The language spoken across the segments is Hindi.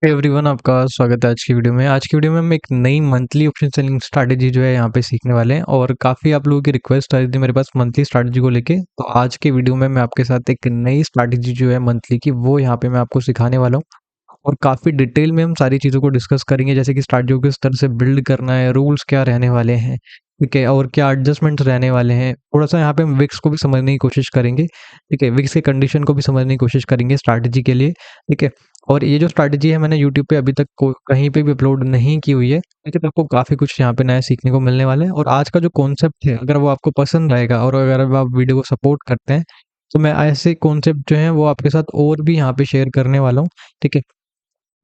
एवरीवन आपका स्वागत है आज की वीडियो में। आज की वीडियो में हम एक नई मंथली ऑप्शन सेलिंग स्ट्रैटेजी जो है यहाँ पे सीखने वाले हैं और काफ़ी आप लोगों की रिक्वेस्ट आ रही थी मेरे पास मंथली स्ट्रैटेजी को लेके। तो आज के वीडियो में मैं आपके साथ एक नई स्ट्रैटेजी जो है मंथली की वो यहाँ पे मैं आपको सिखाने वाला हूँ और काफ़ी डिटेल में हम सारी चीज़ों को डिस्कस करेंगे, जैसे कि स्ट्रैटेजी को किस तरह से बिल्ड करना है, रूल्स क्या रहने वाले हैं, ठीक है, और क्या एडजस्टमेंट्स रहने वाले हैं। थोड़ा सा यहाँ पे हम विक्स को भी समझने की कोशिश करेंगे, ठीक है, विक्स के कंडीशन को भी समझने की कोशिश करेंगे स्ट्रैटेजी के लिए, ठीक है। और ये जो स्ट्रैटेजी है मैंने यूट्यूब पे अभी तक कहीं पे भी अपलोड नहीं की हुई है, लेकिन आपको काफ़ी कुछ यहाँ पे नया सीखने को मिलने वाला है। और आज का जो कॉन्सेप्ट है अगर वो आपको पसंद आएगा और अगर आप वीडियो को सपोर्ट करते हैं तो मैं ऐसे कॉन्सेप्ट जो हैं वो आपके साथ और भी यहाँ पे शेयर करने वाला हूँ, ठीक है।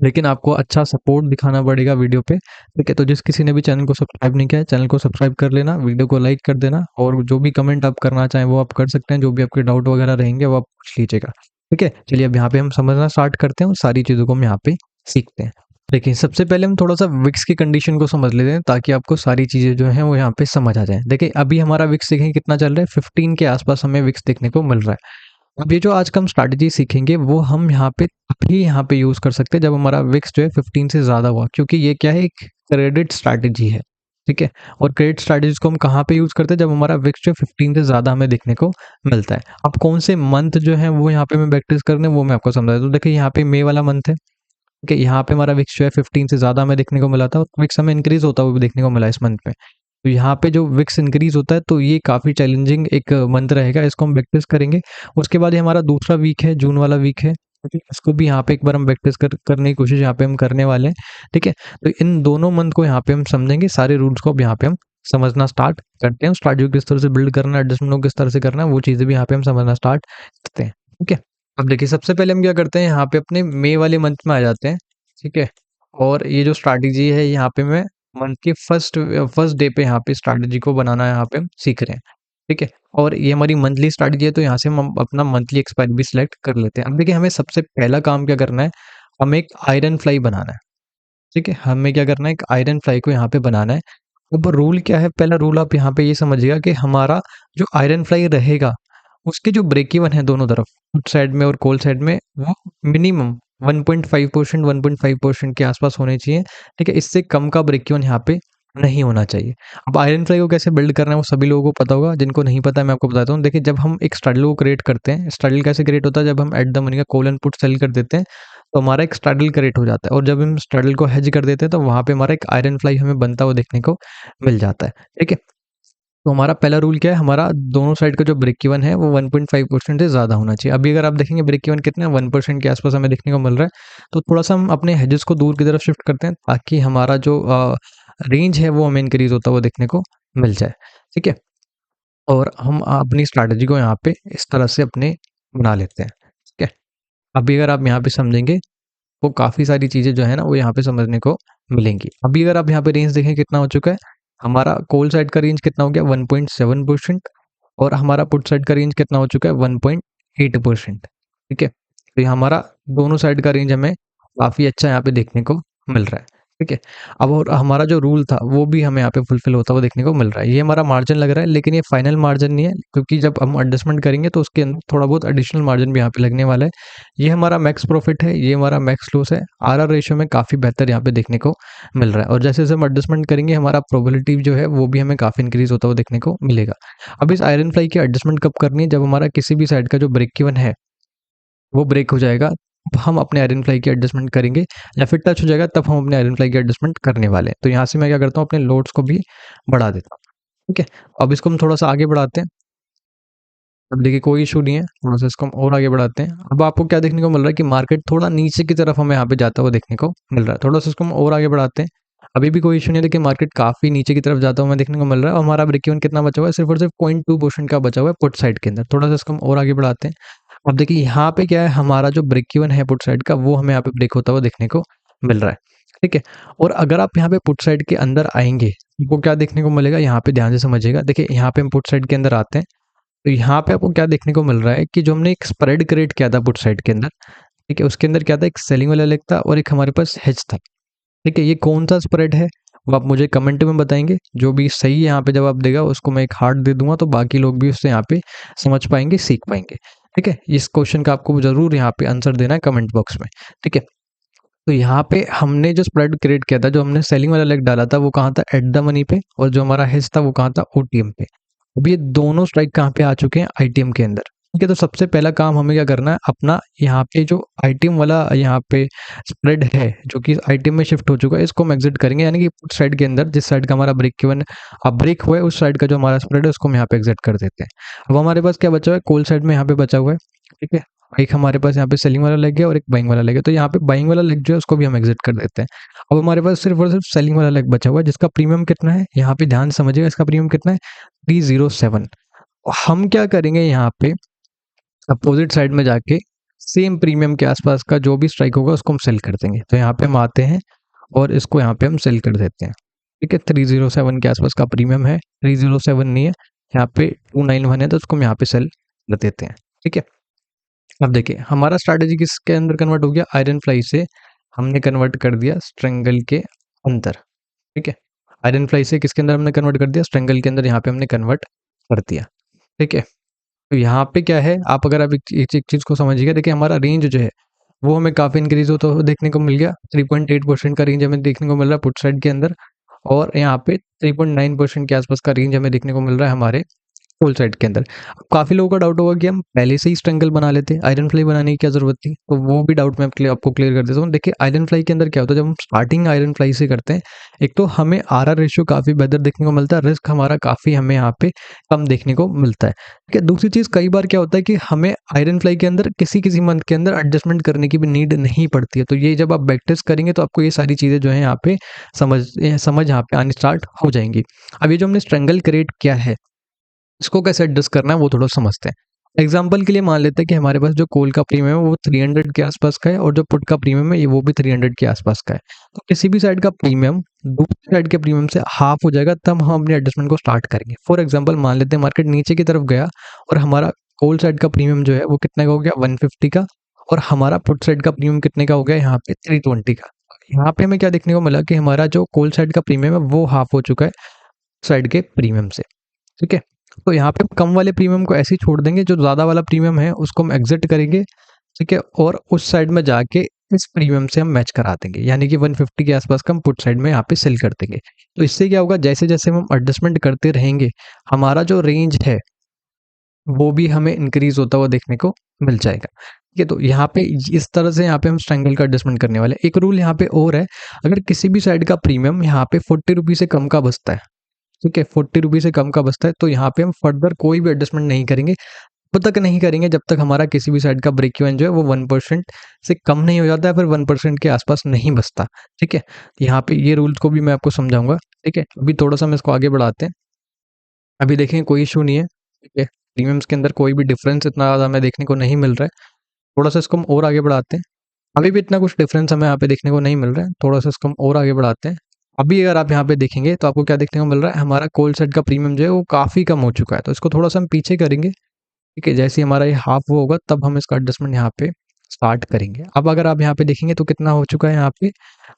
लेकिन आपको अच्छा सपोर्ट दिखाना पड़ेगा वीडियो पे, ठीक है। तो जिस किसी ने भी चैनल को सब्सक्राइब नहीं किया है, चैनल को सब्सक्राइब कर लेना, वीडियो को लाइक कर देना और जो भी कमेंट आप करना चाहें वो आप कर सकते हैं। जो भी आपके डाउट वगैरह रहेंगे वो आप पूछ लीजिएगा, ठीक है। चलिए अब यहाँ पे हम समझना स्टार्ट करते हैं और सारी चीज़ों को हम यहाँ पे सीखते हैं। देखिए, सबसे पहले हम थोड़ा सा विक्स की कंडीशन को समझ लेते हैं ताकि आपको सारी चीज़ें जो हैं वो यहाँ पे समझ आ जाएँ। देखिए, अभी हमारा विक्स देखें कितना चल रहा है, 15 के आस-पास हमें विक्स देखने को मिल रहा है। अब ये जो आज का हम स्ट्रैटेजी सीखेंगे वो हम यहाँ पे तभी यहाँ पे यूज़ कर सकते हैं जब हमारा विक्स जो है 15 से ज़्यादा हुआ, क्योंकि ये क्या है, एक क्रेडिट स्ट्रैटेजी है, ठीक है। और क्रेडिट स्ट्रैटेजीज को हम कहाँ पे यूज़ करते हैं, जब हमारा विक्स जो है 15 से ज़्यादा हमें देखने को मिलता है। अब कौन से मंथ जो है वो यहाँ पे मैं प्रैक्टिस करने वो मैं आपको समझा दूँ। तो देखिए, यहाँ पे मई वाला मंथ है, ठीक है। यहाँ पे हमारा विक्स जो है 15 से ज़्यादा हमें देखने को मिला था और विक्स हमें इंक्रीज होता हुआ भी देखने को मिला इस मंथ में। तो यहाँ पे जो विक्स इंक्रीज होता है तो ये काफ़ी चैलेंजिंग एक मंथ रहेगा, इसको हम प्रैक्टिस करेंगे। उसके बाद ये हमारा दूसरा वीक है, जून वाला वीक है, ठीक है। इसको भी यहाँ पे एक बार हम प्रैक्टिस करने की कोशिश यहाँ पे हम करने वाले हैं, ठीक है। तो इन दोनों मंथ को यहाँ पे हम समझेंगे, सारे रूल्स को अब यहाँ पे हम समझना स्टार्ट करते हैं। स्ट्रैटेजी को किस तरह से बिल्ड करना है, एडजस्टमेंट को किस तरह से करना है, वो चीज़ें भी यहाँ पे हम समझना स्टार्ट करते हैं, ठीक है। अब देखिए, सबसे पहले हम क्या करते हैं, यहाँ पे अपने मई वाले मंथ में आ जाते हैं, ठीक है। और ये जो स्ट्रैटेजी है यहाँ पे मैं मंथ के फर्स्ट डे पे यहाँ पे स्ट्रैटेजी को बनाना यहाँ पे हम सीख रहे हैं, ठीक है। और ये हमारी मंथली स्ट्रैटेजी है तो यहाँ से हम अपना मंथली एक्सपायरी भी सिलेक्ट कर लेते हैं। अब देखिए, हमें सबसे पहला काम क्या करना है, हमें एक आयरन फ्लाई बनाना है, ठीक है। हमें क्या करना है, एक आयरन फ्लाई को यहाँ पे बनाना है। अब रूल क्या है, पहला रूल आप यहाँ पे ये समझिएगा कि हमारा जो आयरन फ्लाई रहेगा उसके जो ब्रेक इवन है दोनों तरफ, पुट साइड में और कॉल साइड में, वो मिनिमम 1.5% 1.5% के आसपास होने चाहिए, ठीक है। इससे कम का ब्रेक इवन यहाँ पे नहीं होना चाहिए। अब आयरन फ्लाई को कैसे बिल्ड करना है वो सभी लोगों को पता होगा, जिनको नहीं पता है मैं आपको बताता हूँ। देखिए, जब हम एक स्ट्रैडल को क्रिएट करते हैं, स्ट्रैडल कैसे क्रिएट होता है, जब हम एट द मनी का कॉल एंड पुट सेल कर देते हैं तो हमारा एक स्ट्रैडल क्रिएट हो जाता है। और जब हम स्ट्रैडल को हेज कर देते हैं तो वहाँ पे हमारा एक आयरन फ्लाई हमें बनता हुआ देखने को मिल जाता है, ठीक है। तो हमारा पहला रूल क्या है, हमारा दोनों साइड का जो ब्रेक इवन है वो 1.5% से ज़्यादा होना चाहिए। अभी अगर आप देखेंगे ब्रेक इवन कितना है, 1% के आसपास हमें देखने को मिल रहा है। तो थोड़ा सा हम अपने हेजेस को दूर की तरफ शिफ्ट करते हैं ताकि हमारा जो रेंज है वो हमें इंक्रीज होता हुआ देखने को मिल जाए, ठीक है। और हम अपनी स्ट्रैटेजी को यहाँ पे इस तरह से अपने बना लेते हैं, ठीक है। अभी अगर आप यहाँ पे समझेंगे वो काफ़ी सारी चीज़ें जो है ना वो यहाँ पे समझने को मिलेंगी। अभी अगर आप यहाँ पे रेंज देखें कितना हो चुका है, हमारा कॉल साइड का रेंज कितना हो गया, 1.7%। और हमारा पुट साइड का रेंज कितना हो चुका है, 1.8%, ठीक है। तो ये हमारा दोनों साइड का रेंज हमें काफ़ी अच्छा यहाँ पे देखने को मिल रहा है, ठीक है। अब और हमारा जो रूल था वो भी हमें यहाँ पे फुलफिल होता हुआ देखने को मिल रहा है। ये हमारा मार्जिन लग रहा है, लेकिन ये फाइनल मार्जिन नहीं है, क्योंकि जब हम एडजस्टमेंट करेंगे तो उसके अंदर थोड़ा बहुत एडिशनल मार्जिन भी यहाँ पे लगने वाला है। ये हमारा मैक्स प्रॉफिट है, ये हमारा मैक्स लॉस है। आरआर रेशियो में काफ़ी बेहतर यहाँ पे देखने को मिल रहा है। और जैसे जैसे हम एडजस्टमेंट करेंगे हमारा प्रोबेबिलिटी जो है वो भी हमें काफ़ी इंक्रीज होता हुआ देखने को मिलेगा। अब इस आयरन फ्लाई की एडजस्टमेंट कब करनी है, जब हमारा किसी भी साइड का जो ब्रेक इवन है वो ब्रेक हो जाएगा, तब हम अपने आयरन फ्लाई की एडजस्टमेंट करेंगे, या फिर टच हो जाएगा तब हम अपने आयरन फ्लाई की एडजस्टमेंट करने वाले हैं। तो यहाँ से मैं क्या करता हूँ, अपने लोड्स को भी बढ़ा देता हूँ, ठीक है। अब इसको हम थोड़ा सा आगे बढ़ाते हैं। अब देखिए, कोई इशू नहीं है, थोड़ा सा इसको हम और आगे बढ़ाते हैं। अब आपको क्या देखने को मिल रहा है कि मार्केट थोड़ा नीचे की तरफ हमें यहाँ पे जाता हुआ देखने को मिल रहा है। थोड़ा सा इसको हम और आगे बढ़ाते हैं। अभी भी कोई इशू नहीं है, देखिए मार्केट काफ़ी नीचे की तरफ जाता हुआ हमें देखने को मिल रहा है और हमारा ब्रेक इवन कितना बचा हुआ है, सिर्फ और सिर्फ 0.2% का बचा हुआ है पुट साइड के अंदर। थोड़ा सा इसको हम और आगे बढ़ाते हैं। अब देखिए, यहाँ पे क्या है, हमारा जो ब्रेक इवन है पुट साइड का वो हमें यहाँ पे ब्रेक होता हुआ देखने को मिल रहा है, ठीक है। और अगर आप यहाँ पे पुट साइड के अंदर आएंगे, वो क्या देखने को मिलेगा, यहाँ पे ध्यान से समझिएगा। देखिए, यहाँ पे हम पुट साइड के अंदर आते हैं तो यहाँ पे आपको क्या देखने को मिल रहा है कि जो हमने एक स्प्रेड क्रिएट किया था पुट साइड के अंदर, ठीक है, उसके अंदर क्या था, एक सेलिंग वाला लेग था और एक हमारे पास हेज था, ठीक है। ये कौन सा स्प्रेड है वो आप मुझे कमेंट में बताएंगे। जो भी सही यहाँ पे जवाब देगा उसको मैं एक हार्ट दे दूंगा, तो बाकी लोग भी उससे यहाँ पे समझ पाएंगे, सीख पाएंगे, ठीक है। इस क्वेश्चन का आपको जरूर यहाँ पे आंसर देना है कमेंट बॉक्स में, ठीक है। तो यहाँ पे हमने जो स्प्रेड क्रिएट किया था, जो हमने सेलिंग वाला लेग डाला था, वो कहाँ था? एट द मनी पे, और जो हमारा हेज था वो कहाँ था? ओटीएम पे। अब ये दोनों स्ट्राइक कहाँ पे आ चुके हैं? आईटीएम के अंदर। ठीक है, तो सबसे पहला काम हमें क्या करना है? अपना यहाँ पे जो आईटीएम वाला यहाँ पे स्प्रेड है, जो कि आईटीएम में शिफ्ट हो चुका है, इसको हम एग्जिट करेंगे, यानी कि पुट साइड के अंदर जिस साइड का हमारा ब्रेक इवन अब ब्रेक हुआ है, उस साइड का जो हमारा स्प्रेड है उसको हम यहाँ पे एग्जिट कर देते हैं। अब हमारे पास क्या बचा हुआ है? कॉल साइड में यहाँ पे बचा हुआ है। ठीक है, एक हमारे पास यहाँ पे सेलिंग वाला लेग है और एक बाइंग वाला लेग है, तो यहाँ पे बाइंग वाला लेग जो है उसको भी हम एग्जिट कर देते हैं। अब हमारे पास सिर्फ और सिर्फ सेलिंग वाला लेग बचा हुआ है, जिसका प्रीमियम कितना है? यहाँ पे ध्यान समझिएगा, इसका प्रीमियम कितना है? 307। हम क्या करेंगे यहाँ पे? अपोजिट साइड में जाके सेम प्रीमियम के आसपास का जो भी स्ट्राइक होगा उसको हम सेल कर देंगे। तो यहाँ पे हम आते हैं और इसको यहाँ पे हम सेल कर देते हैं। ठीक है, 307 के आसपास का प्रीमियम है, 307 नहीं है, यहाँ पे 291 है, तो उसको हम यहाँ पे सेल कर देते हैं। ठीक है, अब देखिए हमारा स्ट्रैटेजी किसके अंदर कन्वर्ट हो गया? आयरन फ्लाई से हमने कन्वर्ट कर दिया स्ट्रेंगल के अंदर। ठीक है, आयरन फ्लाई से किसके अंदर हमने कन्वर्ट कर दिया? स्ट्रेंगल के अंदर यहाँ पे हमने कन्वर्ट कर दिया। ठीक है, तो यहाँ पे क्या है, आप अगर आप एक चीज़ को समझिएगा, देखिए हमारा रेंज जो है वो हमें काफ़ी इंक्रीज होता हुआ देखने को मिल गया। 3.8% का रेंज हमें देखने को मिल रहा है पुट साइड के अंदर, और यहाँ पे 3.9% के आसपास का रेंज हमें देखने को मिल रहा है हमारे फुल साइड के अंदर। अब काफ़ी लोगों का डाउट होगा कि हम पहले से ही स्ट्रैंगल बना लेते, आयरन फ्लाई बनाने की क्या ज़रूरत थी? तो वो भी डाउट मैं आपको क्लियर कर देता हूँ। देखिए आयरन फ्लाई के अंदर क्या होता है, जब हम स्टार्टिंग आयरन फ्लाई से करते हैं, एक तो हमें आरआर रेशियो काफ़ी बेहतर देखने को मिलता है, रिस्क हमारा काफ़ी हमें यहाँ पे कम देखने को मिलता है। ठीक है, दूसरी चीज़ कई बार क्या होता है कि हमें आयरन फ्लाई के अंदर किसी मंथ के अंदर एडजस्टमेंट करने की भी नीड नहीं पड़ती है। तो ये जब आप बैक टेस्ट करेंगे तो आपको ये सारी चीज़ें जो है यहाँ पे समझ यहाँ पे आनी स्टार्ट हो जाएंगी। अब ये जो हमने स्ट्रैंगल क्रिएट किया है, इसको कैसे एडजस्ट करना है वो थोड़ा समझते हैं। एग्जाम्पल के लिए मान लेते हैं कि हमारे पास जो कॉल का प्रीमियम है वो 300 के आसपास का है, और जो पुट का प्रीमियम है ये वो भी 300 के आसपास का है। तो किसी भी साइड का प्रीमियम दूसरी साइड के प्रीमियम से हाफ हो जाएगा, तब हम अपने एडजस्टमेंट को स्टार्ट करेंगे। फॉर एग्जाम्पल मान लेते हैं मार्केट नीचे की तरफ गया और हमारा कॉल साइड का प्रीमियम जो है वो कितने का हो गया? 150 का, और हमारा पुट साइड का प्रीमियम कितने का हो गया? यहाँ पे 320 का। यहाँ पे हमें क्या देखने को मिला कि हमारा जो कॉल साइड का प्रीमियम है वो हाफ हो चुका है साइड के प्रीमियम से। ठीक है, तो यहाँ पे कम वाले प्रीमियम को ऐसे ही छोड़ देंगे, जो ज़्यादा वाला प्रीमियम है उसको हम एग्जिट करेंगे। ठीक है, और उस साइड में जाके इस प्रीमियम से हम मैच करा देंगे, यानी कि 150 के आसपास का हम पुट साइड में यहाँ पे सेल कर देंगे। तो इससे क्या होगा, जैसे जैसे हम एडजस्टमेंट करते रहेंगे, हमारा जो रेंज है वो भी हमें इंक्रीज होता हुआ देखने को मिल जाएगा। ठीक है, तो यहाँ पे इस तरह से यहाँ पे हम स्ट्रैंगल का एडजस्टमेंट करने वाले हैं। एक रूल यहाँ पे और है, अगर किसी भी साइड का प्रीमियम यहाँ पे 40 रुपीज़ से कम का बचता है, ठीक है, 40 रुपीज़ से कम का बचता है, तो यहाँ पे हम फर्दर कोई भी एडजस्टमेंट नहीं करेंगे। तब तक नहीं करेंगे जब तक हमारा किसी भी साइड का ब्रेक इवन जो है वो 1% से कम नहीं हो जाता है, फिर 1% के आसपास नहीं बचता। ठीक है, यहाँ पे ये रूल्स को भी मैं आपको समझाऊंगा। ठीक है, अभी थोड़ा सा हम इसको आगे बढ़ाते हैं। अभी देखें कोई इशू नहीं है। ठीक है, प्रीमियम्स के अंदर कोई भी डिफरेंस इतना ज़्यादा हमें देखने को नहीं मिल रहा है। थोड़ा सा इसको हम और आगे बढ़ाते हैं। अभी भी इतना कुछ डिफरेंस हमें यहाँ पे देखने को नहीं मिल रहा है, थोड़ा सा इसको हम और आगे बढ़ाते हैं। अभी अगर आप यहाँ पे देखेंगे तो आपको क्या देखने को मिल रहा है, हमारा कोल सेट का प्रीमियम जो है वो काफ़ी कम हो चुका है, तो इसको थोड़ा सा हम पीछे करेंगे। ठीक है, जैसे ही हमारा ये हाफ वो होगा तब हम इसका एडजस्टमेंट यहाँ पे स्टार्ट करेंगे। अब अगर आप यहाँ पे देखेंगे तो कितना हो चुका है, यहाँ पे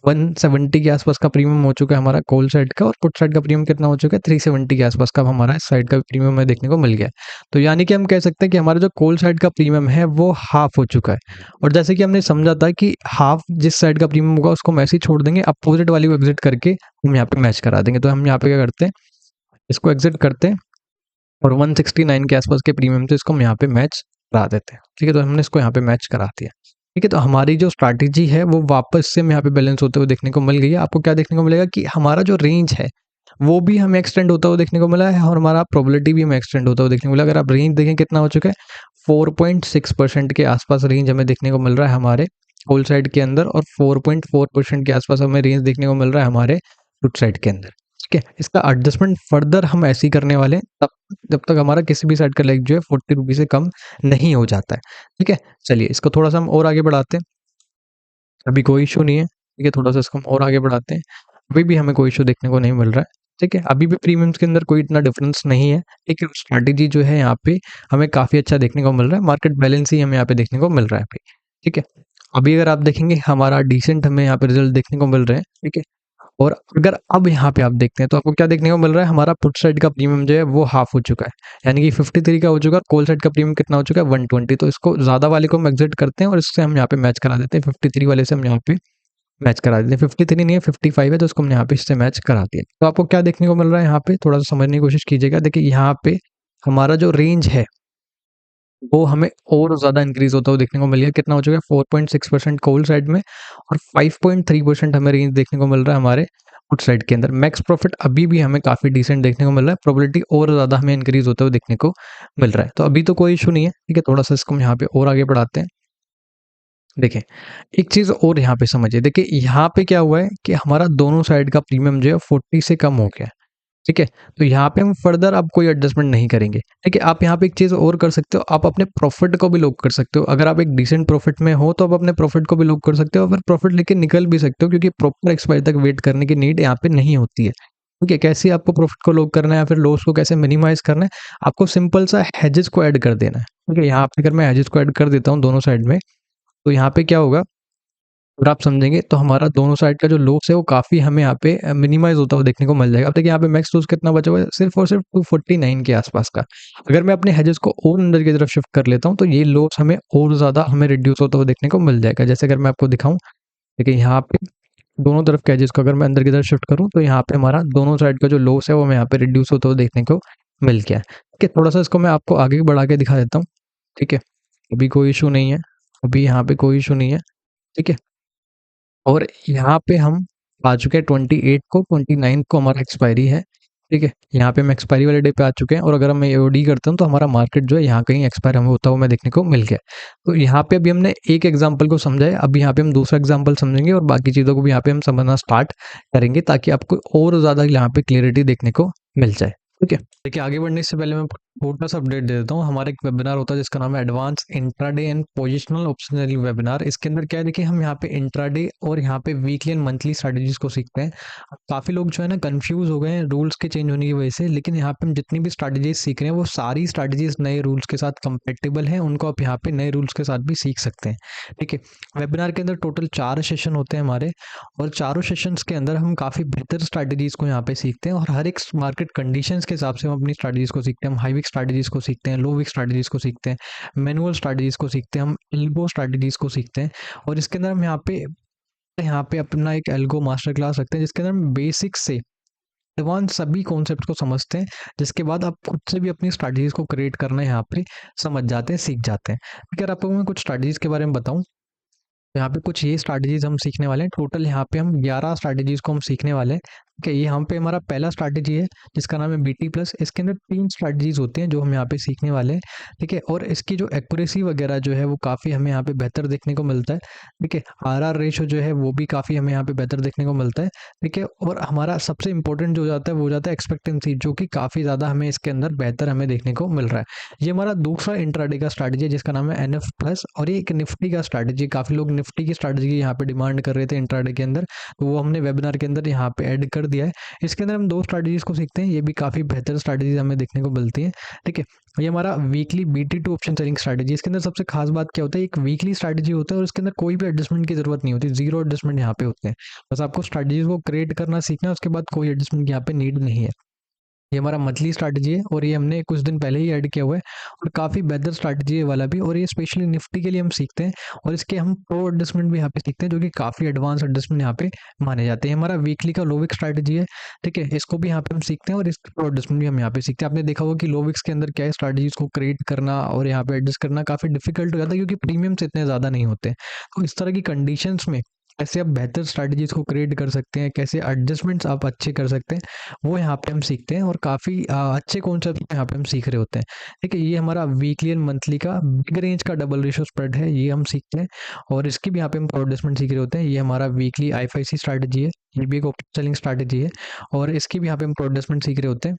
170 के आसपास का प्रीमियम हो चुका है हमारा कोल साइड का, और पुट साइड का प्रीमियम कितना हो चुका है? 370 के आसपास का हमारा इस साइड का प्रीमियम हमें देखने को मिल गया है। तो यानी कि हम कह सकते हैं कि हमारा जो कोल साइड का प्रीमियम है वो हाफ हो चुका है। और जैसे कि हमने समझा था कि हाफ जिस साइड का प्रीमियम होगा उसको हम ऐसे ही छोड़ देंगे, अपोजिट वाली को एग्जिट करके हम यहाँ पे मैच करा देंगे। तो हम यहाँ पे क्या करते हैं, इसको एग्जिट करते हैं और 169 के आसपास के प्रीमियम से इसको हम यहाँ पे मैच करा देते हैं। ठीक है, तो हमने इसको यहाँ पे मैच करा दिया। ठीक है, तो हमारी जो स्ट्रैटेजी है वो वापस से यहाँ पे बैलेंस होते हुए देखने को मिल गई है। आपको क्या देखने को मिलेगा कि हमारा जो रेंज है वो भी हमें एक्सटेंड होता हुआ देखने को मिला है, और हमारा प्रोबेबिलिटी भी हमें एक्सटेंड होता हुआ देखने को मिला। अगर आप रेंज देखें कितना हो चुका है, 4.6% के आसपास रेंज हमें देखने को मिल रहा है हमारे होल साइड के अंदर, और 4.4% के आसपास हमें रेंज देखने को मिल रहा है हमारे पुट साइड के अंदर। ठीक है, इसका एडजस्टमेंट फर्दर हम ऐसे ही करने वाले हैं तब जब तक हमारा किसी भी साइड का लेग जो है 40 रुपीज़ से कम नहीं हो जाता है। ठीक है, चलिए इसको थोड़ा सा हम और आगे बढ़ाते हैं। अभी कोई इशू नहीं है। ठीक है, थोड़ा सा इसको हम और आगे बढ़ाते हैं। अभी भी हमें कोई इशू देखने को नहीं मिल रहा है। ठीक है, अभी भी प्रीमियम्स के अंदर कोई इतना डिफरेंस नहीं है। एक स्ट्रैटेजी जो है यहाँ पे हमें काफ़ी अच्छा देखने को मिल रहा है, मार्केट बैलेंस ही हमें यहाँ पे देखने को मिल रहा है अभी। ठीक है, अभी अगर आप देखेंगे हमारा डिसेंट हमें यहाँ पे रिजल्ट देखने को मिल रहे हैं। ठीक है, और अगर अब यहाँ पे आप देखते हैं तो आपको क्या देखने को मिल रहा है, हमारा पुट साइड का प्रीमियम जो है वो हाफ हो चुका है, यानी कि 53 का हो चुका है। कॉल साइड का प्रीमियम कितना हो चुका है? 120। तो इसको ज़्यादा वाले को हम एग्जिट करते हैं और इससे हम यहाँ पे मैच करा देते हैं, 53 वाले से हम यहाँ पे मैच करा देते हैं। 53 नहीं है, 55 है, तो उसको हमने यहाँ पे इससे मैच करा दिया। तो आपको क्या देखने को मिल रहा है यहाँ पे, थोड़ा सा समझने की कोशिश कीजिएगा। देखिए यहाँ पे हमारा जो रेंज है वो हमें और ज़्यादा इंक्रीज होता हुआ देखने को मिल गया। कितना हो चुका है, 4.6% कोल साइड में, और 5.3% हमें रेंज देखने को मिल रहा है हमारे पुट साइड के अंदर। मैक्स प्रॉफिट अभी भी हमें काफ़ी डिसेंट देखने को मिल रहा है, प्रोबेबिलिटी और ज़्यादा हमें इंक्रीज होते हुए देखने को मिल रहा है। तो अभी तो कोई इशू नहीं है, ठीक है। थोड़ा सा इसको हम यहाँ पे और आगे बढ़ाते हैं। देखें, एक चीज़ और यहाँ पे समझिए। देखिए यहाँ पे क्या हुआ है कि हमारा दोनों साइड का प्रीमियम जो है 40 से कम हो गया है, ठीक है। तो यहाँ पे हम फर्दर अब कोई एडजस्टमेंट नहीं करेंगे, ठीक है। आप यहाँ पे एक चीज़ और कर सकते हो, आप अपने प्रॉफिट को भी लॉक कर सकते हो। अगर आप एक डिसेंट प्रॉफिट में हो तो आप अपने प्रॉफिट को भी लॉक कर सकते हो, फिर प्रॉफिट लेके निकल भी सकते हो, क्योंकि प्रॉपर एक्सपायरी तक वेट करने की नीड यहाँ पे नहीं होती है, ठीक है। कैसे आपको प्रॉफिट को लॉक करना है या फिर लॉस को कैसे मिनिमाइज करना है, आपको सिंपल सा हेजेस को ऐड कर देना है, ठीक है। यहाँ पे अगर मैं हेजेस को ऐड कर देता हूँ दोनों साइड में, तो यहाँ पे क्या होगा, अगर आप समझेंगे तो हमारा दोनों साइड का जो लॉस है वो काफ़ी हमें यहाँ पे मिनिमाइज़ होता हुआ देखने को मिल जाएगा। अब देखिए यहाँ पे मैक्स लॉस कितना बचा हुआ है, सिर्फ़ और सिर्फ़ 249 के आसपास का। अगर मैं अपने हेजेस को और अंदर की तरफ शिफ्ट कर लेता हूँ, तो ये लॉस हमें और ज़्यादा हमें रिड्यूस होता हुआ देखने को मिल जाएगा। जैसे अगर मैं आपको दिखाऊँ, देखिए यहाँ पे दोनों तरफ के हेजेस को अगर मैं अंदर की तरफ शिफ्ट करूँ, तो यहाँ पे हमारा दोनों साइड का जो लॉस है वो हमें यहाँ पे रिड्यूस होता हुआ देखने को मिल गया है। ठीक है, थोड़ा-सा इसको मैं आपको आगे बढ़ा के दिखा देता हूँ, ठीक है। अभी कोई इश्यू नहीं है, अभी यहाँ पे कोई इश्यू नहीं है, ठीक है। और यहाँ पे हम आ चुके हैं 28 को, 29 को हमारा एक्सपायरी है, ठीक है। यहाँ पे हम एक्सपायरी वाले डे पे आ चुके हैं, और अगर मैं एओडी करता हूँ तो हमारा मार्केट जो है यहाँ कहीं एक्सपायर हमें होता हुआ हमें देखने को मिल गया। तो यहाँ पे अभी हमने एक एग्जांपल को समझा है, अब यहाँ पे हम दूसरा एग्जांपल समझेंगे और बाकी चीज़ों को भी यहाँ पे हम समझना स्टार्ट करेंगे, ताकि आपको और ज़्यादा यहाँ पे क्लियरिटी देखने को मिल जाए, ठीक है। देखिए आगे बढ़ने से पहले मैं छोटा सा अपडेट दे देता हूँ। हमारा एक वेबिनार होता है जिसका नाम है advance intraday and positional optional webinar. इसके अंदर क्या है, देखिए हम यहाँ पे इंट्राडे और यहाँ पे वीकली एंड मंथली स्ट्रैटेजीज को सीखते हैं। काफ़ी लोग जो है ना कंफ्यूज हो गए हैं रूल्स के चेंज होने की वजह से, लेकिन यहाँ पे हम जितनी भी स्ट्रैटेजीज सीख रहे हैं वो सारी स्ट्रैटेजीज नए रूल्स के साथ कंपेटेबल हैं, उनको आप यहाँ पे नए रूल्स के साथ भी सीख सकते हैं, ठीक है। वेबिनार के अंदर टोटल 4 सेशन होते हैं हमारे, और चारों सेशंस के अंदर हम काफ़ी बेहतर स्ट्रैटेजीज को यहाँ पे सीखते हैं, और हर एक मार्केट कंडीशंस के हिसाब से हम अपनी स्ट्रैटेजीज को सीखते हैं। हम हाई विक स्ट्रैटेजीज को सीखते हैं, लो विक स्ट्रैटेजीज को सीखते हैं, मैनुअल स्ट्रैटेजीज को सीखते हैं, हम एल्गो स्ट्रैटेजीज को सीखते हैं। और इसके अंदर हम यहाँ पे अपना एक एल्गो मास्टर क्लास रखते हैं, जिसके अंदर हम बेसिक से एडवांस सभी कॉन्सेप्ट को समझते हैं, जिसके बाद आप खुद से भी अपनी स्ट्रैटेजीज को क्रिएट करना यहाँ पे समझ जाते हैं, सीख जाते हैं। अगर आपको मैं कुछ स्ट्रैटेजीज के बारे में बताऊँ, यहाँ पे कुछ ये स्ट्रैटेजीज हम सीखने वाले हैं। टोटल यहाँ पे हम 11 स्ट्रैटेजीज को हम सीखने वाले हैं, ठीक है। ये यहाँ पे हमारा पहला स्ट्रैटेजी है जिसका नाम है बीटी प्लस। इसके अंदर 3 स्ट्रैटेजीज होती हैं जो हम यहाँ पे सीखने वाले हैं, ठीक है। और इसकी जो एक्यूरेसी वगैरह जो है वो काफ़ी हमें यहाँ पे बेहतर देखने को मिलता है, ठीक है। आरआर रेशो जो है वो भी काफ़ी हमें यहाँ पे बेहतर देखने को मिलता है, ठीक है। और हमारा सबसे इंपॉर्टेंट जो जाता है वो जाता है एक्सपेक्टेंसी, जो कि काफ़ी ज़्यादा हमें इसके अंदर बेहतर हमें देखने को मिल रहा है। ये हमारा दूसरा इंट्राडे का स्ट्रैटेजी है जिसका नाम है एनएफ प्लस, और ये एक निफ्टी का स्ट्रैटेजी। काफ़ी लोग निफ्टी की स्ट्रैटेजी यहाँ पे डिमांड कर रहे थे इंट्राडे के अंदर, तो वो हमने वेबिनार के अंदर यहाँ पे ऐड कर दिया है। इसके अंदर हम 2 स्ट्रैटेजीज को सीखते हैं, ये भी काफ़ी बेहतर स्ट्रैटेजीज हमें देखने को मिलती हैं, ठीक है। ये हमारा weekly BT2 option selling strategy. इसके अंदर सबसे खास बात क्या होता है, एक वीकली स्ट्रैटेजी होता है और इसके अंदर कोई भी एडजस्टमेंट की जरूरत नहीं होती, जीरो एडजस्टमेंट यहाँ पे होते हैं। बस आपको स्ट्रैटेजीज को क्रिएट करना सीखना है, उसके बाद कोई एडजस्टमेंट यहाँ पे नीड नहीं है। ये हमारा मंथली स्ट्रैटेजी है, और ये हमने कुछ दिन पहले ही ऐड किया हुआ है, और काफ़ी बेहतर स्ट्रैटेजी है वाला भी, और ये स्पेशली निफ्टी के लिए हम सीखते हैं। और इसके हम प्रो एडजस्टमेंट भी यहाँ पे सीखते हैं, जो कि काफ़ी एडवांस एडजस्टमेंट यहाँ पे माने जाते हैं। हमारा वीकली का लो विक स्ट्रैटेजी है, ठीक है। इसको भी यहाँ पे हम सीखते हैं, और इसके प्रो एडजस्टमेंट भी हम यहाँ पे सीखते हैं। आपने देखा होगा कि लो विक्स के अंदर क्या है, स्ट्रैटेजीज को क्रिएट करना और यहाँ पे एडजस्ट करना काफ़ी डिफिकल्ट हो जाता है, क्योंकि प्रीमियम्स इतने ज़्यादा नहीं होते। तो इस तरह की कंडीशंस में कैसे आप बेहतर स्ट्रैटेजीज को क्रिएट कर सकते हैं, कैसे एडजस्टमेंट्स आप अच्छे कर सकते हैं, वो यहाँ पे हम सीखते हैं, और काफ़ी अच्छे कॉन्सेप्ट यहाँ पे हम सीख रहे होते हैं, ठीक है। ये हमारा वीकली एंड मंथली का बिग रेंज का डबल रेशियो स्प्रेड है, ये हम सीखते हैं, और इसकी भी यहाँ पे हम एडजस्टमेंट सीख रहे होते हैं। ये हमारा वीकली IFIC स्ट्रैटेजी है, ये भी एक ओपन सेलिंग स्ट्रैटेजी है, और इसकी भी यहाँ पे हम एडजस्टमेंट सीख रहे होते हैं।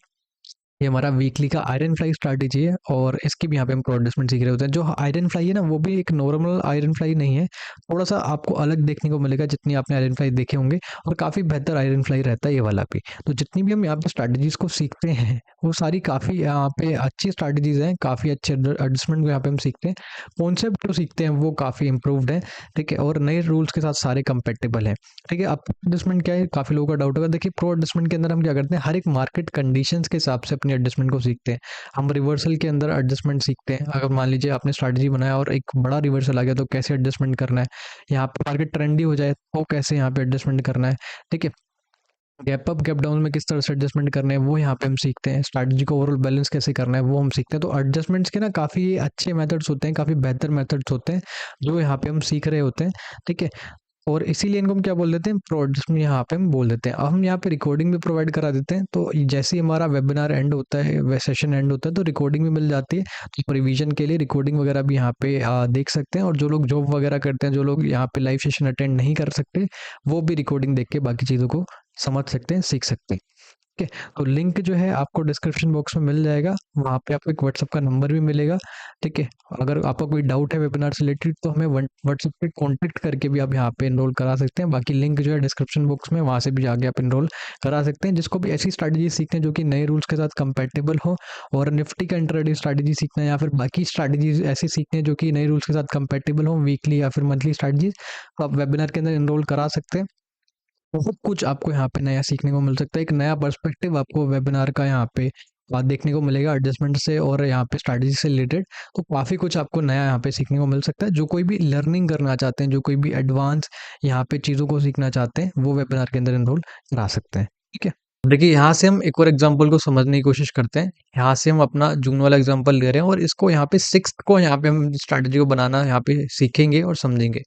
ये हमारा वीकली का आयरन फ्लाई स्ट्रैटेजी है, और इसकी भी यहाँ पे हम एडजस्टमेंट सीख रहे होते हैं। जो आयरन फ्लाई है ना, वो भी एक नॉर्मल आयरन फ्लाई नहीं है, थोड़ा सा आपको अलग देखने को मिलेगा जितनी आपने आयरन फ्लाई देखे होंगे, और काफ़ी बेहतर आयरन फ्लाई रहता है ये वाला भी। तो जितनी भी हम यहाँ पे स्ट्रैटेजीज को सीखते हैं वो सारी काफ़ी यहाँ पे अच्छी स्ट्रैटेजीज हैं, काफ़ी अच्छे एडजस्टमेंट को यहाँ पे हम सीखते हैं। कॉन्सेप्ट जो सीखते हैं वो काफ़ी इंप्रूव्ड है, ठीक है, और नए रूल्स के साथ सारे कंपेटेबल हैं, ठीक है। अब एडजस्टमेंट क्या है, काफ़ी लोगों का डाउट होगा। देखिए प्रो एडजस्टमेंट के अंदर हम क्या करते हैं, हर एक मार्केट कंडीशंस के हिसाब से अपनी अपनी एडजस्टमेंट को सीखते हैं। हम रिवर्सल के अंदर एडजस्टमेंट सीखते हैं। अगर मान लीजिए आपने स्ट्रैटेजी बनाया और एक बड़ा रिवर्सल आ गया तो कैसे एडजस्टमेंट करना है, यहाँ पे मार्केट ट्रेंडी हो जाए तो कैसे यहाँ पे एडजस्टमेंट करना है, ठीक है। गैप अप गैप डाउन में किस तरह से एडजस्टमेंट करने हैं वो यहाँ पे हम सीखते हैं। स्ट्रैटेजी को ओवरऑल बैलेंस कैसे करना है वो हम सीखते हैं। तो एडजस्टमेंट्स के ना काफ़ी अच्छे मेथड्स होते हैं, काफ़ी बेहतर मेथड्स होते हैं जो यहाँ पे हम सीख रहे होते हैं, ठीक है। और इसीलिए इनको हम क्या बोल देते हैं, प्रो एडजस्टमेंट यहाँ पे हम बोल देते हैं। अब हम यहाँ पे रिकॉर्डिंग भी प्रोवाइड करा देते हैं। तो जैसे ही हमारा वेबिनार एंड होता है, वे सेशन एंड होता है, तो रिकॉर्डिंग भी मिल जाती है। तो रिवीजन के लिए रिकॉर्डिंग वगैरह भी यहाँ पे देख सकते हैं। और जो लोग जॉब वगैरह करते हैं, जो लोग यहाँ पे लाइव सेशन अटेंड नहीं कर सकते, वो भी रिकॉर्डिंग देख के बाकी चीज़ों को समझ सकते हैं, सीख सकते हैं। ठीक है, तो लिंक जो है आपको डिस्क्रिप्शन बॉक्स में मिल जाएगा। वहाँ पे आपको एक व्हाट्सएप का नंबर भी मिलेगा, ठीक है। अगर आपका कोई डाउट है वेबिनार से रिलेटेड तो हमें व्हाट्सएप पे कांटेक्ट करके भी आप यहाँ पे एनरोल करा सकते हैं। बाकी लिंक जो है डिस्क्रिप्शन बॉक्स में, वहाँ से भी जाके आप एनरोल करा सकते हैं। जिसको भी ऐसी स्ट्रैटेजी सीखनी है जो कि नए रूल्स के साथ कंपेटेबल हो, और निफ्टी का इंट्राडे स्ट्रैटेजी सीखना है या फिर बाकी स्ट्रैटेजीज ऐसी सीखनी है जो कि नए रूल्स के साथ कंपेटेबल हो, वीकली या फिर मंथली स्ट्रैटेजीज, तो आप वेबिनार के अंदर एनरोल करा सकते हैं। बहुत कुछ आपको यहाँ पे नया सीखने को मिल सकता है। एक नया पर्सपेक्टिव आपको वेबिनार का यहाँ पे बात देखने को मिलेगा एडजस्टमेंट से और यहाँ पे स्ट्रैटेजी से रिलेटेड। तो काफ़ी कुछ आपको नया यहाँ पे सीखने को मिल सकता है। जो कोई भी लर्निंग करना चाहते हैं, जो कोई भी एडवांस यहाँ पे चीज़ों को सीखना चाहते हैं, वो वेबिनार के अंदर एनरोल करा सकते हैं, ठीक है। देखिए, यहाँ से हम एक और एग्जांपल को समझने की कोशिश करते हैं। यहाँ से हम अपना जून वाला एग्जांपल ले रहे हैं और इसको यहाँ पे 6th को यहाँ पे हम स्ट्रैटेजी को बनाना यहाँ पे सीखेंगे और समझेंगे।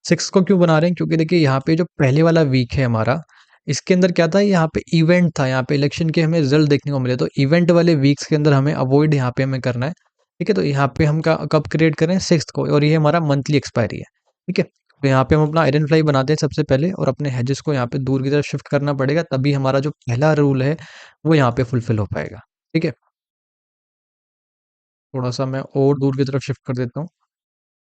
6 को क्यों बना रहे हैं? क्योंकि देखिए यहाँ पे जो पहले वाला वीक है हमारा, इसके अंदर क्या था, यहाँ पे इवेंट था, यहाँ पे इलेक्शन के हमें रिजल्ट देखने को मिले। तो इवेंट वाले वीक्स के अंदर हमें अवॉइड यहाँ पे हमें करना है, ठीक है। तो यहाँ पे हम कब क्रिएट करें? 6 को, और ये हमारा मंथली एक्सपायरी है, ठीक है। तो यहाँ पे हम अपना आयरन फ्लाई बनाते हैं सबसे पहले, और अपने हेजेस को यहाँ पे दूर की तरफ शिफ्ट करना पड़ेगा, तभी हमारा जो पहला रूल है वो यहाँ पे फुलफिल हो पाएगा, ठीक है। थोड़ा सा मैं और दूर की तरफ शिफ्ट कर देता हूँ।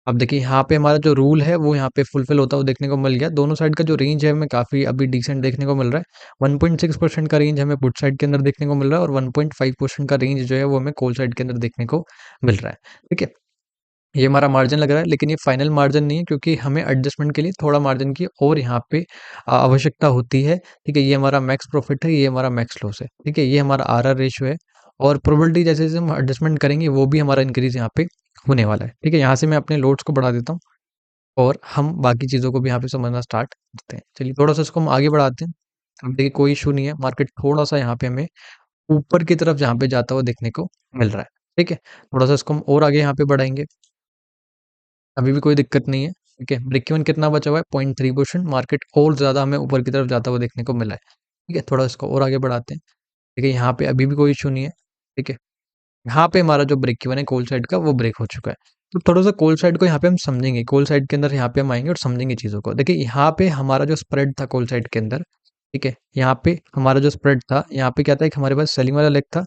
अब देखिए यहाँ पे हमारा जो रूल है वो यहाँ पे फुलफिल होता हुआ देखने को मिल गया। दोनों साइड का जो रेंज है हमें काफ़ी अभी डिसेंट देखने को मिल रहा है। 1.6% का रेंज हमें पुट साइड के अंदर देखने को मिल रहा है, और 1.5% का रेंज जो है वो हमें कॉल साइड के अंदर देखने को मिल रहा है, ठीक है। ये हमारा मार्जिन लग रहा है, लेकिन ये फाइनल मार्जिन नहीं है, क्योंकि हमें एडजस्टमेंट के लिए थोड़ा मार्जिन की और यहाँ पे आवश्यकता होती है, ठीक है। ये हमारा मैक्स प्रॉफिट है, ये हमारा मैक्स लॉस है, ठीक है। ये हमारा आर आर रेशियो है, और प्रोबेबिलिटी जैसे जैसे हम एडजस्टमेंट करेंगे वो भी हमारा इंक्रीज यहाँ पे होने वाला है, ठीक है। यहाँ से मैं अपने लोड्स को बढ़ा देता हूँ, और हम बाकी चीज़ों को भी यहाँ पे समझना स्टार्ट करते हैं। चलिए थोड़ा सा इसको हम आगे बढ़ाते हैं। अब देखिए कोई इशू नहीं है, मार्केट थोड़ा सा यहाँ पे हमें ऊपर की तरफ जहाँ पे जाता हुआ देखने को मिल रहा है, ठीक है। थोड़ा सा इसको हम और आगे यहाँ पे बढ़ाएंगे, अभी भी कोई दिक्कत नहीं है, ठीक है। ब्रेक इवन कितना बचा हुआ है? 0.3%। मार्केट और ज़्यादा हमें ऊपर की तरफ जाता हुआ देखने को मिला है, ठीक है। थोड़ा इसको और आगे बढ़ाते हैं, ठीक है। यहाँ पे अभी भी कोई इशू नहीं है, ठीक है। यहाँ पे हमारा जो ब्रेक इवन है कॉल साइड का, वो ब्रेक हो चुका है। तो थोड़ा सा कॉल साइड को यहाँ पे हम समझेंगे, कॉल साइड के अंदर यहाँ पे हम आएंगे और समझेंगे चीज़ों को। देखिए यहाँ पे हमारा जो स्प्रेड था कॉल साइड के अंदर, ठीक है, यहाँ पे हमारा जो स्प्रेड था, यहाँ पे क्या था, एक हमारे पास सेलिंग वाला लेग था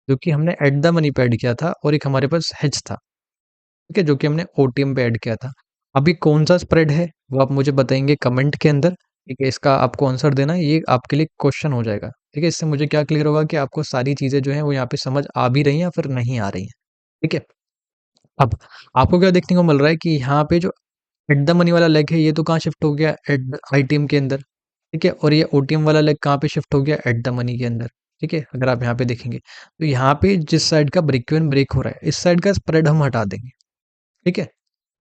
जो कि हमने एट द मनी पे ऐड किया था, और एक हमारे पास हेज था, ठीक है, जो कि हमने ओटीएम पे ऐड किया था। अभी कौन सा स्प्रेड है वो आप मुझे बताएंगे कमेंट के अंदर, ठीक है। इसका आपको आंसर देना है, ये आपके लिए क्वेश्चन हो जाएगा, ठीक है। इससे मुझे क्या क्लियर होगा कि आपको सारी चीज़ें जो हैं वो यहाँ पे समझ आ भी रही हैं या फिर नहीं आ रही हैं, ठीक है। अब आपको क्या देखने को मिल रहा है कि यहाँ पे जो एट द मनी वाला लेग है ये तो कहाँ शिफ्ट हो गया? एट आईटीएम के अंदर, ठीक है। और ये ओटीएम वाला लेग कहाँ पे शिफ्ट हो गया? एट द मनी के अंदर, ठीक है। अगर आप यहाँ पे देखेंगे तो यहाँ पे जिस साइड का ब्रेक इवन ब्रेक हो रहा है, इस साइड का स्प्रेड हम हटा देंगे, ठीक है।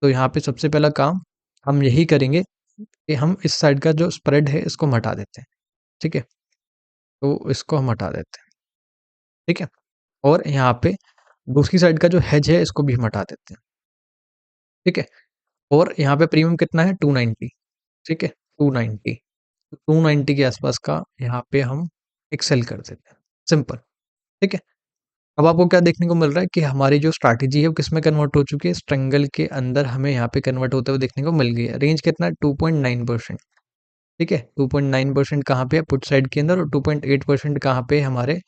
तो यहाँ पे सबसे पहला काम हम यही करेंगे कि हम इस साइड का जो स्प्रेड है इसको हम हटा देते हैं, ठीक है। तो इसको हम हटा देते हैं, ठीक है। और यहाँ पे दूसरी साइड का जो हेज है इसको भी हम हटा देते हैं, ठीक है। और यहाँ पे प्रीमियम कितना है? 290, ठीक है, 290। तो 290 के आसपास का यहाँ पे हम एक सेल कर देते हैं, सिंपल, ठीक है। अब आपको क्या देखने को मिल रहा है कि हमारी जो स्ट्रैटेजी है वो किस में कन्वर्ट हो चुकी है? स्ट्रैंगल के अंदर हमें यहाँ पे कन्वर्ट होते हुए देखने को मिल गई है। रेंज कितना है? 2.9%, ठीक है। 2.9% कहाँ पे है? पुट साइड के अंदर, और 2.8% कहाँ पे है? हमारे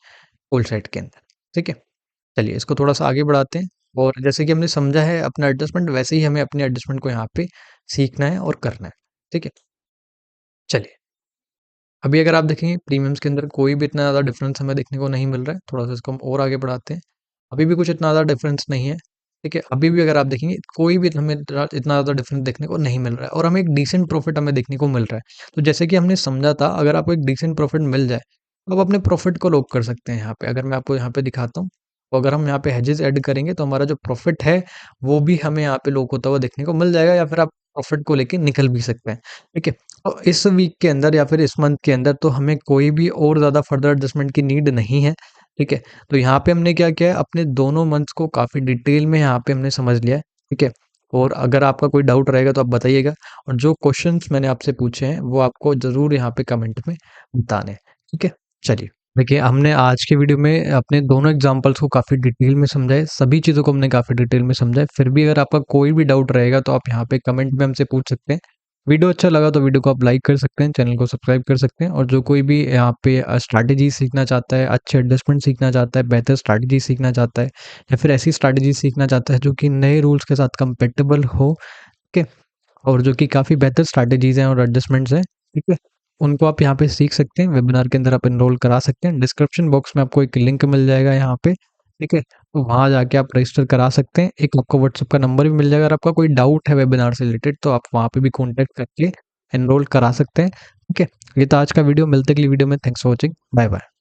कॉल साइड के अंदर, ठीक है। चलिए इसको थोड़ा सा आगे बढ़ाते हैं, और जैसे कि हमने समझा है अपना एडजस्टमेंट, वैसे ही हमें अपने एडजस्टमेंट को यहाँ पे सीखना है और करना है, ठीक है। चलिए अभी अगर आप देखेंगे प्रीमियम्स के अंदर कोई भी इतना ज़्यादा डिफरेंस हमें देखने को नहीं मिल रहा है। थोड़ा सा इसको हम और आगे बढ़ाते हैं, अभी भी कुछ इतना ज़्यादा डिफरेंस नहीं है, ठीक है। अभी भी अगर आप देखेंगे कोई भी हमें इतना ज़्यादा डिफरेंस देखने को नहीं मिल रहा है, और हमें एक डिसेंट प्रॉफिट हमें देखने को मिल रहा है। तो जैसे कि हमने समझा था, अगर आपको एक डिसेंट प्रॉफिट मिल जाए अब अपने प्रॉफिट को लॉक कर सकते हैं यहाँ पे। अगर मैं आपको यहाँ पे दिखाता हूँ, तो अगर हम यहाँ पे हेजेस ऐड करेंगे तो हमारा जो प्रॉफिट है, वो भी हमें यहाँ पे लॉक होता हुआ देखने को मिल जाएगा, या फिर आप प्रॉफिट को लेके निकल भी सकते हैं, ठीक है? और इस वीक के अंदर या फिर इस मंथ के अंदर तो हमें कोई भी और ज़्यादा फर्दर एडजस्टमेंट की नीड नहीं है, ठीक है? तो यहाँ पे हमने क्या किया है, अपने दोनों मंथ्स को काफ़ी डिटेल में यहाँ पे हमने समझ लिया है, ठीक है? और अगर आपका कोई डाउट रहेगा तो आप बताइएगा, और जो क्वेश्चंस मैंने आपसे पूछे हैं, वो आपको ज़रूर यहाँ पे कमेंट में बताने हैं, ठीक है? चलिए, देखिए हमने आज के वीडियो में अपने दोनों एग्जांपल्स को काफ़ी डिटेल में समझा है, सभी चीज़ों को हमने काफ़ी डिटेल में समझा है। फिर भी अगर आपका कोई भी डाउट रहेगा तो आप यहाँ पे कमेंट में हमसे पूछ सकते हैं। वीडियो अच्छा लगा तो वीडियो को आप लाइक कर सकते हैं, चैनल को सब्सक्राइब कर सकते हैं, और जो कोई भी यहाँ पे स्ट्रैटेजी सीखना चाहता है, अच्छे एडजस्टमेंट सीखना चाहता है, बेहतर स्ट्रैटेजी सीखना चाहता है, या फिर ऐसी स्ट्रैटेजी सीखना चाहता है जो कि नए रूल्स के साथ कंपैटिबल हो, ठीक है? और जो कि काफ़ी बेहतर स्ट्रैटेजीज़ हैं और एडजस्टमेंट्स हैं, ठीक है? उनको आप यहाँ पे सीख सकते हैं, वेबिनार के अंदर आप एनरोल करा सकते हैं। डिस्क्रिप्शन बॉक्स में आपको एक लिंक मिल जाएगा यहाँ पे, ठीक है? तो वहाँ जाके आप रजिस्टर करा सकते हैं। एक आपको व्हाट्सएप का नंबर भी मिल जाएगा, अगर आपका कोई डाउट है वेबिनार से रिलेटेड तो आप वहाँ पे भी कॉन्टैक्ट करके एनरोल करा सकते हैं, ठीक है? ये था आज का वीडियो, मिलते हैं अगली वीडियो में। Thanks for watching, bye bye.